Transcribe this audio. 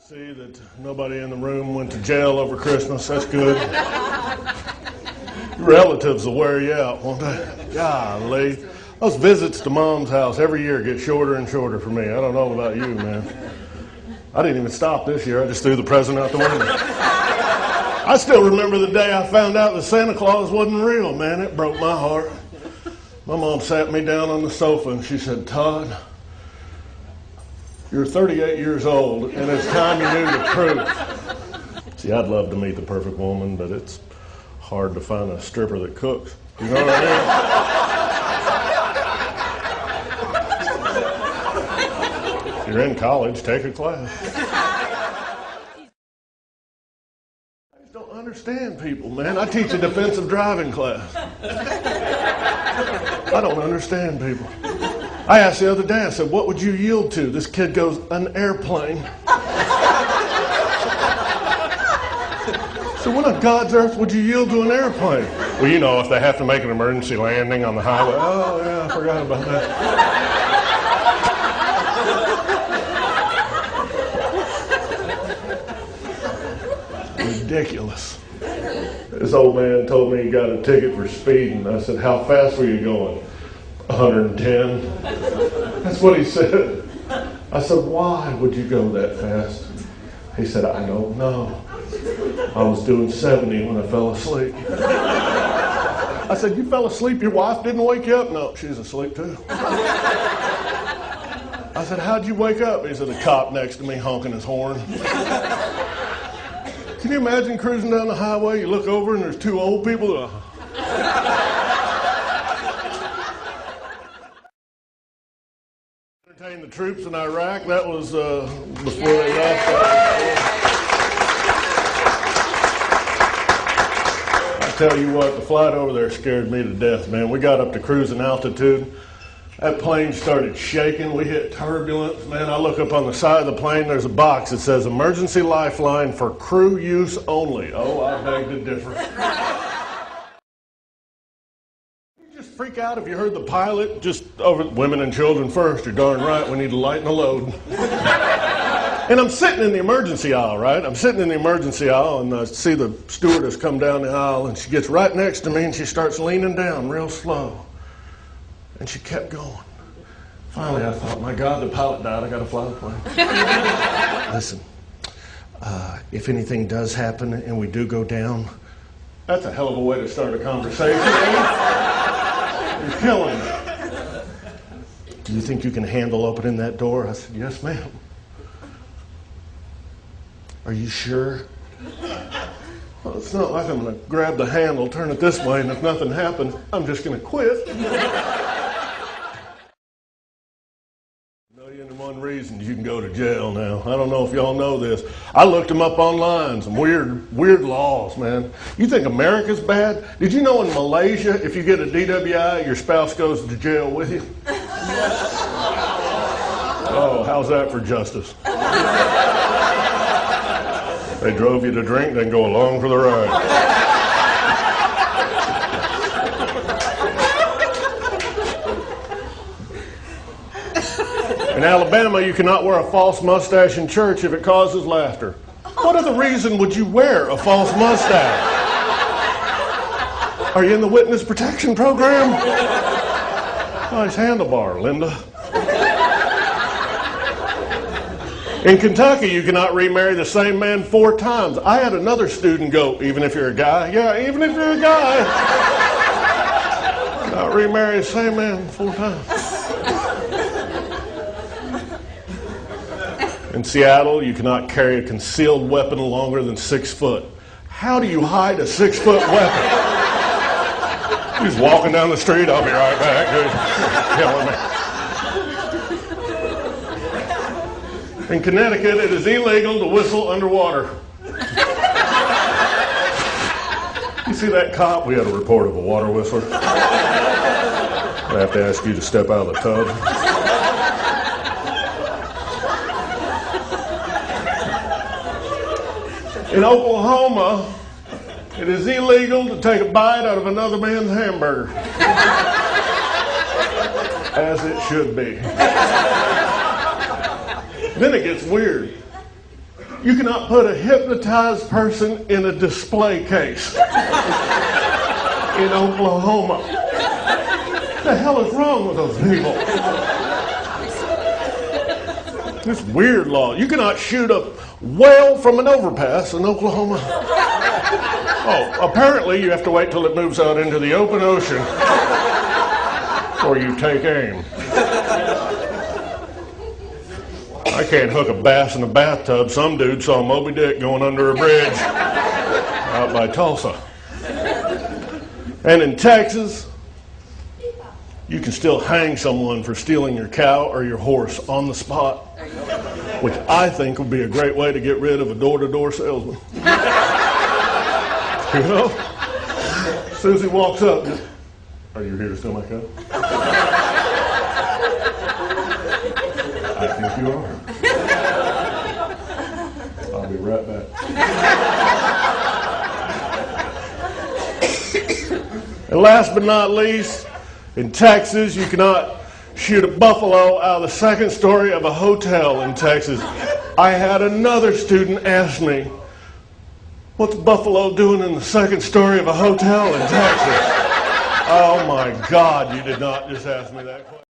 See that nobody in the room went to jail over Christmas. That's good. Your relatives will wear you out, won't they? Golly. Those visits to Mom's house every year get shorter and shorter for me. I don't know about you, man. I didn't even stop this year. I just threw the present out the window. I still remember the day I found out that Santa Claus wasn't real, man. It broke my heart. My mom sat me down on the sofa and she said, "Todd, you're 38 years old, and it's time you knew the truth." See, I'd love to meet the perfect woman, but it's hard to find a stripper that cooks. You know what I mean? If you're in college, take a class. I just don't understand people, man. I teach a defensive driving class. I don't understand people. I asked the other day, I said, "What would you yield to?" This kid goes, "An airplane." So what on God's earth would you yield to an airplane? Well, you know, if they have to make an emergency landing on the highway. Oh, yeah, I forgot about that. Ridiculous. This old man told me he got a ticket for speeding. I said, "How fast were you going?" 110. That's what he said. I said, "Why would you go that fast?" He said, "I don't know. I was doing 70 when I fell asleep." I said, "You fell asleep? Your wife didn't wake you up?" "No, she's asleep too." I said, "How'd you wake up?" He said, "A cop next to me honking his horn." Can you imagine cruising down the highway, you look over and there's two old people? Entertain the troops in Iraq. That was before they left. I tell you what, the flight over there scared me to death, man. We got up to cruising altitude. That plane started shaking. We hit turbulence. Man, I look up on the side of the plane. There's a box that says "Emergency Lifeline for crew use only." Oh, I beg to differ. Freak out if you heard the pilot just over women and children first. You're darn right, we need to lighten the load. And I'm sitting in the emergency aisle, right? I'm sitting in the emergency aisle and I see the stewardess come down the aisle and she gets right next to me and she starts leaning down real slow. And she kept going. Finally I thought, my God, the pilot died, I gotta fly the plane. Listen, if anything does happen and we do go down, that's a hell of a way to start a conversation. You're killing me. "Do you think you can handle opening that door?" I said, "Yes, ma'am." "Are you sure?" "Well, it's not like I'm going to grab the handle, turn it this way, and if nothing happens, I'm just going to quit." $1,000,001 reasons you can go to jail now. I don't know if y'all know this. I looked them up online, some weird laws, man. You think America's bad? Did you know in Malaysia, if you get a DWI, your spouse goes to jail with you? Oh, how's that for justice? They drove you to drink, then go along for the ride. In Alabama, you cannot wear a false mustache in church if it causes laughter. What other reason would you wear a false mustache? Are you in the witness protection program? Nice handlebar, Linda. In Kentucky, you cannot remarry the same man 4 times. I had another student go, "Even if you're a guy?" "Yeah, even if you're a guy. Not remarry the same man 4 times. In Seattle, you cannot carry a concealed weapon longer than 6 foot. How do you hide a 6-foot weapon? He's walking down the street, "I'll be right back." Killing me. In Connecticut, it is illegal to whistle underwater. You see that cop? We had a report of a water whistler. I have to ask you to step out of the tub. In Oklahoma, it is illegal to take a bite out of another man's hamburger. As it should be. Then it gets weird. You cannot put a hypnotized person in a display case in Oklahoma. What the hell is wrong with those people? This weird law. You cannot shoot a whale from an overpass in Oklahoma. Oh, apparently you have to wait till it moves out into the open ocean or you take aim. I can't hook a bass in a bathtub. Some dude saw Moby Dick going under a bridge out by Tulsa. And in Texas, you can still hang someone for stealing your cow or your horse on the spot, which I think would be a great way to get rid of a door-to-door salesman. You know? As soon as he walks up, just, are you here to steal my cow? I think you are. I'll be right back. And last but not least, in Texas, you cannot shoot a buffalo out of the second story of a hotel in Texas. I had another student ask me, what's buffalo doing in the second story of a hotel in Texas? Oh my God, you did not just ask me that question.